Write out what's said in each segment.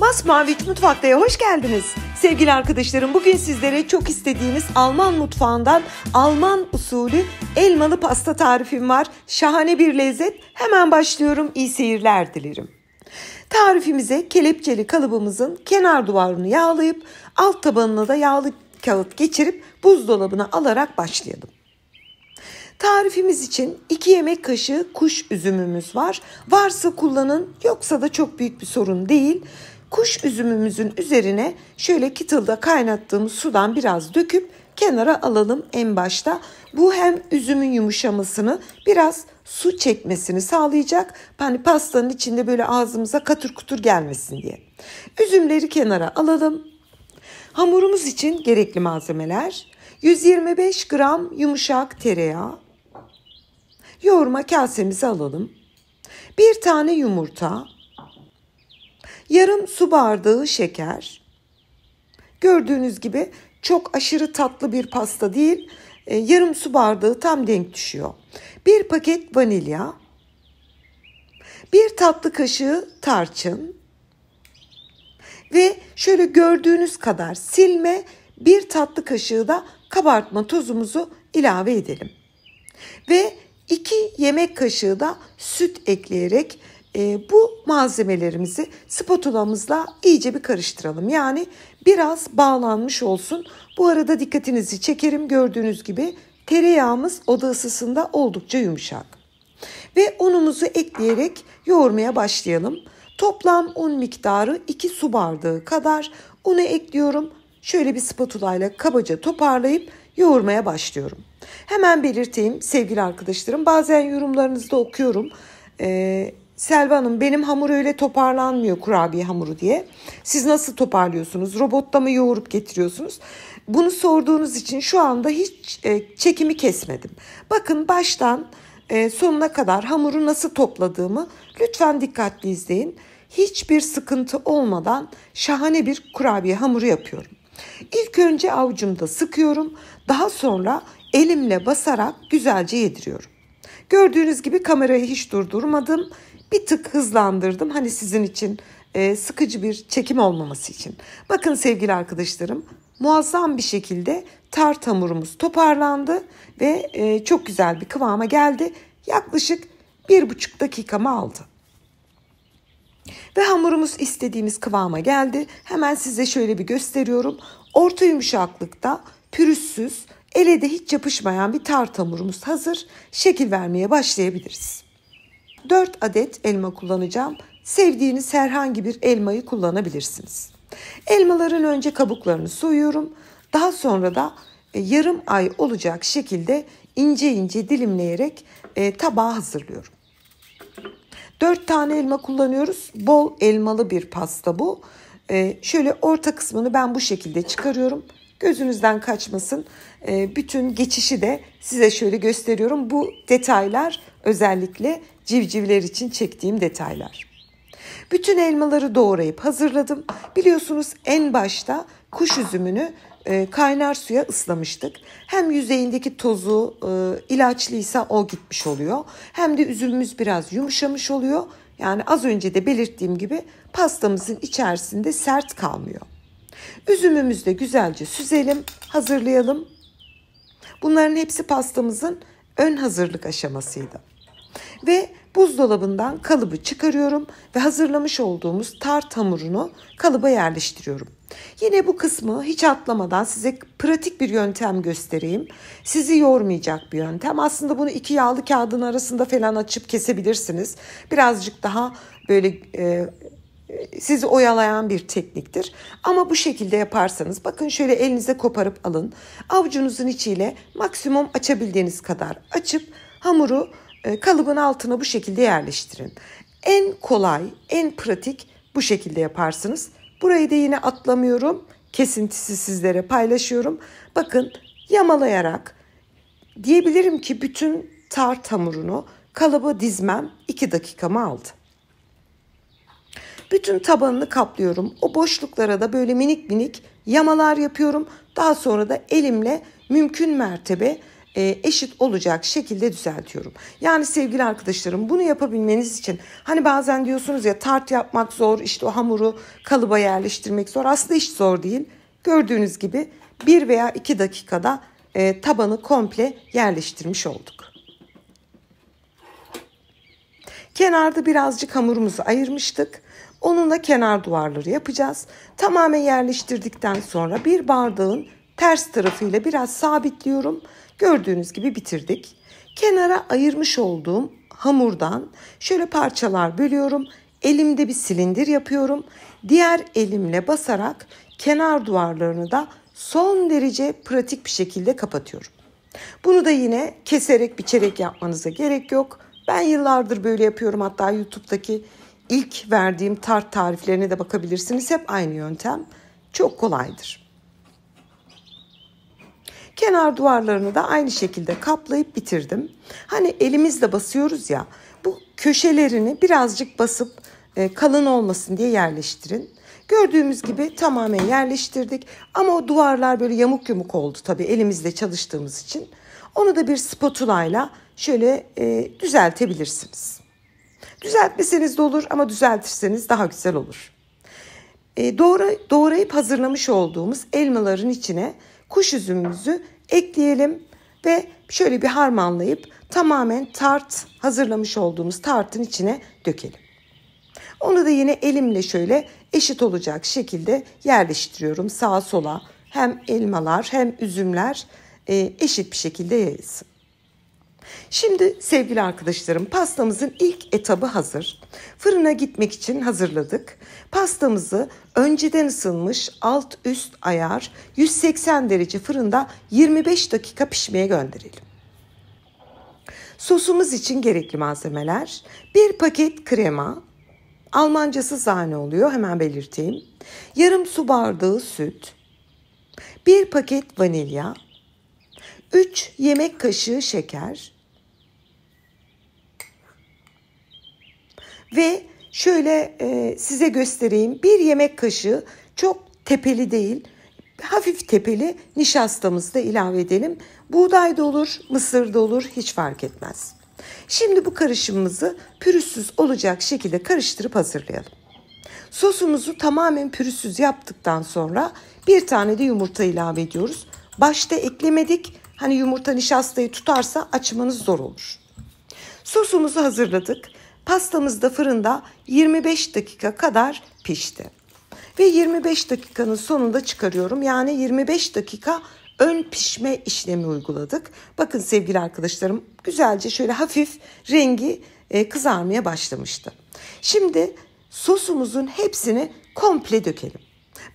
Masmavi Mutfakta'ya hoş geldiniz. Sevgili arkadaşlarım, bugün sizlere çok istediğiniz Alman mutfağından Alman usulü elmalı pasta tarifim var. Şahane bir lezzet. Hemen başlıyorum. İyi seyirler dilerim. Tarifimize kelepçeli kalıbımızın kenar duvarını yağlayıp alt tabanına da yağlı kağıt geçirip buzdolabına alarak başlayalım. Tarifimiz için 2 yemek kaşığı kuş üzümümüz var. Varsa kullanın, yoksa da çok büyük bir sorun değil. Kuş üzümümüzün üzerine şöyle kettle'da kaynattığımız sudan biraz döküp kenara alalım en başta. Bu hem üzümün yumuşamasını, biraz su çekmesini sağlayacak. Hani pastanın içinde böyle ağzımıza katır kutur gelmesin diye. Üzümleri kenara alalım. Hamurumuz için gerekli malzemeler: 125 gram yumuşak tereyağı. Yoğurma kasemizi alalım. 1 tane yumurta. Yarım su bardağı şeker. Gördüğünüz gibi çok aşırı tatlı bir pasta değil. Yarım su bardağı tam denk düşüyor. 1 paket vanilya. 1 tatlı kaşığı tarçın. Ve şöyle gördüğünüz kadar silme, 1 tatlı kaşığı da kabartma tozumuzu ilave edelim. Ve 2 yemek kaşığı da süt ekleyerek bu malzemelerimizi spatulamızla iyice bir karıştıralım. Yani biraz bağlanmış olsun. Bu arada dikkatinizi çekerim, gördüğünüz gibi tereyağımız oda ısısında oldukça yumuşak. Ve unumuzu ekleyerek yoğurmaya başlayalım. Toplam un miktarı 2 su bardağı kadar unu ekliyorum. Şöyle bir spatula ile kabaca toparlayıp yoğurmaya başlıyorum. Hemen belirteyim sevgili arkadaşlarım, bazen yorumlarınızda okuyorum. Selva Hanım, benim hamur öyle toparlanmıyor, kurabiye hamuru diye. Siz nasıl toparlıyorsunuz? Robotta mı yoğurup getiriyorsunuz? Bunu sorduğunuz için şu anda hiç çekimi kesmedim. Bakın baştan sonuna kadar hamuru nasıl topladığımı lütfen dikkatli izleyin. Hiçbir sıkıntı olmadan şahane bir kurabiye hamuru yapıyorum. İlk önce avucumda sıkıyorum. Daha sonra elimle basarak güzelce yediriyorum. Gördüğünüz gibi kamerayı hiç durdurmadım. Bir tık hızlandırdım. Hani sizin için sıkıcı bir çekim olmaması için. Bakın sevgili arkadaşlarım, muazzam bir şekilde tart hamurumuz toparlandı ve çok güzel bir kıvama geldi. Yaklaşık 1,5 dakikamı aldı. Ve hamurumuz istediğimiz kıvama geldi. Hemen size şöyle bir gösteriyorum. Orta yumuşaklıkta, pürüzsüz, ele de hiç yapışmayan bir tart hamurumuz hazır. Şekil vermeye başlayabiliriz. 4 adet elma kullanacağım. Sevdiğiniz herhangi bir elmayı kullanabilirsiniz. Elmaların önce kabuklarını soyuyorum. Daha sonra da yarım ay olacak şekilde ince ince dilimleyerek tabağa hazırlıyorum. 4 tane elma kullanıyoruz. Bol elmalı bir pasta bu. Şöyle orta kısmını ben bu şekilde çıkarıyorum. Gözünüzden kaçmasın. Bütün geçişi de size şöyle gösteriyorum. Bu detaylar özellikle civcivler için çektiğim detaylar. Bütün elmaları doğrayıp hazırladım. Biliyorsunuz en başta kuş üzümünü kaynar suya ıslamıştık. Hem yüzeyindeki tozu ilaçlıysa o gitmiş oluyor. Hem de üzümümüz biraz yumuşamış oluyor. Yani az önce de belirttiğim gibi pastamızın içerisinde sert kalmıyor. Üzümümüzü de güzelce süzelim, hazırlayalım. Bunların hepsi pastamızın ön hazırlık aşamasıydı. Ve buzdolabından kalıbı çıkarıyorum ve hazırlamış olduğumuz tart hamurunu kalıba yerleştiriyorum. Yine bu kısmı hiç atlamadan size pratik bir yöntem göstereyim. Sizi yormayacak bir yöntem. Aslında bunu 2 yağlı kağıdın arasında falan açıp kesebilirsiniz. Birazcık daha böyle sizi oyalayan bir tekniktir. Ama bu şekilde yaparsanız, bakın şöyle elinize koparıp alın. Avucunuzun içiyle maksimum açabildiğiniz kadar açıp hamuru kalıbın altına bu şekilde yerleştirin. En kolay, en pratik bu şekilde yaparsınız. Burayı da yine atlamıyorum. Kesintisi sizlere paylaşıyorum. Bakın, yamalayarak diyebilirim ki bütün tart hamurunu kalıba dizmem 2 dakikamı aldı. Bütün tabanını kaplıyorum. O boşluklara da böyle minik minik yamalar yapıyorum. Daha sonra da elimle mümkün mertebe eşit olacak şekilde düzeltiyorum. Yani sevgili arkadaşlarım, bunu yapabilmeniz için hani bazen diyorsunuz ya tart yapmak zor, işte o hamuru kalıba yerleştirmek zor. Aslında hiç zor değil. Gördüğünüz gibi 1 veya 2 dakikada tabanı komple yerleştirmiş olduk. Kenarda birazcık hamurumuzu ayırmıştık. Onunla kenar duvarları yapacağız. Tamamen yerleştirdikten sonra bir bardağın ters tarafıyla biraz sabitliyorum. Gördüğünüz gibi bitirdik. Kenara ayırmış olduğum hamurdan şöyle parçalar bölüyorum. Elimde bir silindir yapıyorum. Diğer elimle basarak kenar duvarlarını da son derece pratik bir şekilde kapatıyorum. Bunu da yine keserek biçerek yapmanıza gerek yok. Ben yıllardır böyle yapıyorum. Hatta YouTube'daki ilk verdiğim tart tariflerine de bakabilirsiniz. Hep aynı yöntem. Çok kolaydır. Kenar duvarlarını da aynı şekilde kaplayıp bitirdim. Hani elimizle basıyoruz ya, bu köşelerini birazcık basıp kalın olmasın diye yerleştirin. Gördüğümüz gibi tamamen yerleştirdik. Ama o duvarlar böyle yamuk yumuk oldu tabii elimizle çalıştığımız için. Onu da bir spatula ile şöyle düzeltebilirsiniz. Düzeltmeseniz de olur ama düzeltirseniz daha güzel olur. Doğrayıp hazırlamış olduğumuz elmaların içine kuş üzümümüzü ekleyelim ve şöyle bir harmanlayıp tamamen hazırlamış olduğumuz tartın içine dökelim. Onu da yine elimle şöyle eşit olacak şekilde yerleştiriyorum sağa sola. Hem elmalar hem üzümler eşit bir şekilde yayılsın. Şimdi sevgili arkadaşlarım, pastamızın ilk etabı hazır. Fırına gitmek için hazırladık. Pastamızı önceden ısınmış alt üst ayar 180 derece fırında 25 dakika pişmeye gönderelim. Sosumuz için gerekli malzemeler: 1 paket krema, Almancası Sahne oluyor, hemen belirteyim. Yarım su bardağı süt, 1 paket vanilya, 3 yemek kaşığı şeker ve şöyle size göstereyim, 1 yemek kaşığı, çok tepeli değil, hafif tepeli nişastamızı da ilave edelim. Buğday da olur, mısır da olur, hiç fark etmez. Şimdi bu karışımımızı pürüzsüz olacak şekilde karıştırıp hazırlayalım. Sosumuzu tamamen pürüzsüz yaptıktan sonra bir tane de yumurta ilave ediyoruz. Başta eklemedik. Hani yumurta nişastayı tutarsa açmanız zor olur. Sosumuzu hazırladık. Pastamız da fırında 25 dakika kadar pişti. Ve 25 dakikanın sonunda çıkarıyorum. Yani 25 dakika ön pişme işlemi uyguladık. Bakın sevgili arkadaşlarım, güzelce şöyle hafif rengi kızarmaya başlamıştı. Şimdi sosumuzun hepsini komple dökelim.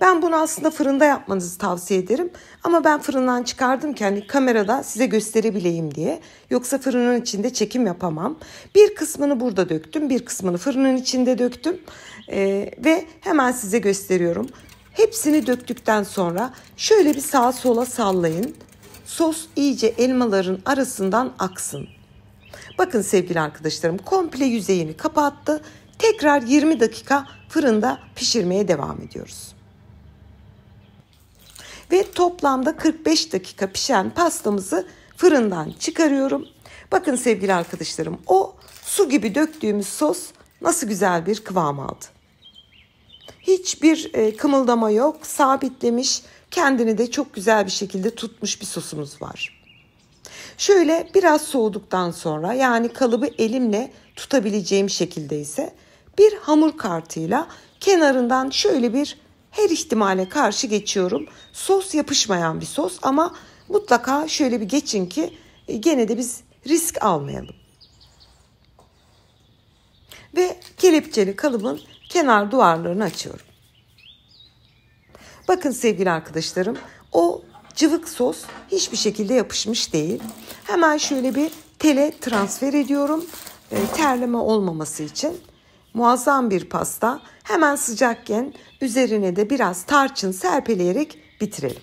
Ben bunu aslında fırında yapmanızı tavsiye ederim. Ama ben fırından çıkardım ki hani kamerada size gösterebileyim diye. Yoksa fırının içinde çekim yapamam. Bir kısmını burada döktüm, bir kısmını fırının içinde döktüm. Ve hemen size gösteriyorum. Hepsini döktükten sonra şöyle bir sağa sola sallayın. Sos iyice elmaların arasından aksın. Bakın sevgili arkadaşlarım, komple yüzeyini kapattı. Tekrar 20 dakika fırında pişirmeye devam ediyoruz. Ve toplamda 45 dakika pişen pastamızı fırından çıkarıyorum. Bakın sevgili arkadaşlarım, o su gibi döktüğümüz sos nasıl güzel bir kıvam aldı. Hiçbir kımıldama yok, sabitlemiş, kendini de çok güzel bir şekilde tutmuş bir sosumuz var. Şöyle biraz soğuduktan sonra, yani kalıbı elimle tutabileceğim şekilde ise bir hamur kartıyla kenarından şöyle bir her ihtimale karşı geçiyorum. Sos yapışmayan bir sos ama mutlaka şöyle bir geçin ki gene de biz risk almayalım. Ve kelepçeli kalıbın kenar duvarlarını açıyorum. Bakın sevgili arkadaşlarım, o cıvık sos hiçbir şekilde yapışmış değil. Hemen şöyle bir tele transfer ediyorum. Terleme olmaması için. Muazzam bir pasta. Hemen sıcakken üzerine de biraz tarçın serpeleyerek bitirelim.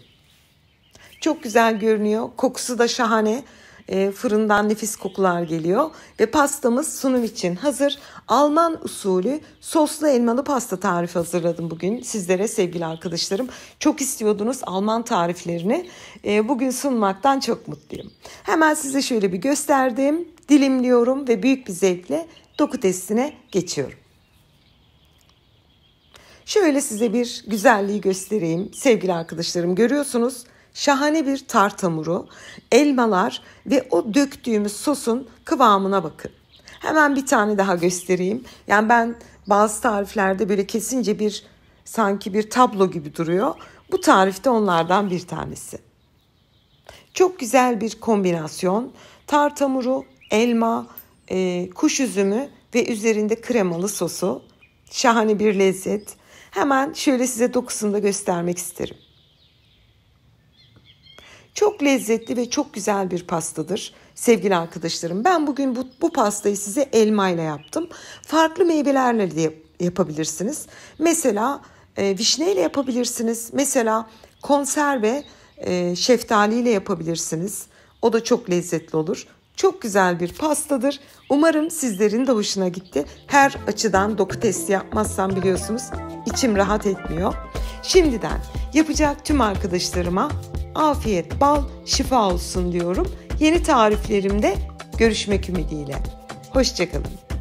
Çok güzel görünüyor. Kokusu da şahane. Fırından nefis kokular geliyor ve pastamız sunum için hazır. Alman usulü soslu elmalı pasta tarifi hazırladım bugün sizlere sevgili arkadaşlarım. Çok istiyordunuz Alman tariflerini. Bugün sunmaktan çok mutluyum. Hemen size şöyle bir gösterdim. Dilimliyorum ve büyük bir zevkle doku testine geçiyorum. Şöyle size bir güzelliği göstereyim sevgili arkadaşlarım. Görüyorsunuz şahane bir tart hamuru, elmalar ve o döktüğümüz sosun kıvamına bakın. Hemen bir tane daha göstereyim. Yani ben bazı tariflerde böyle kesince sanki bir tablo gibi duruyor. Bu tarifte onlardan bir tanesi. Çok güzel bir kombinasyon. Tart hamuru, elma, kuş üzümü ve üzerinde kremalı sosu. Şahane bir lezzet. Hemen şöyle size dokusunu da göstermek isterim. Çok lezzetli ve çok güzel bir pastadır sevgili arkadaşlarım. Ben bugün bu pastayı size elma ile yaptım. Farklı meyvelerle de yapabilirsiniz. Mesela vişneyle yapabilirsiniz. Mesela konserve şeftali ile yapabilirsiniz. O da çok lezzetli olur. Çok güzel bir pastadır. Umarım sizlerin de hoşuna gitti. Her açıdan doku testi yapmazsam biliyorsunuz içim rahat etmiyor. Şimdiden yapacak tüm arkadaşlarıma afiyet, bal, şifa olsun diyorum. Yeni tariflerimde görüşmek ümidiyle. Hoşça kalın.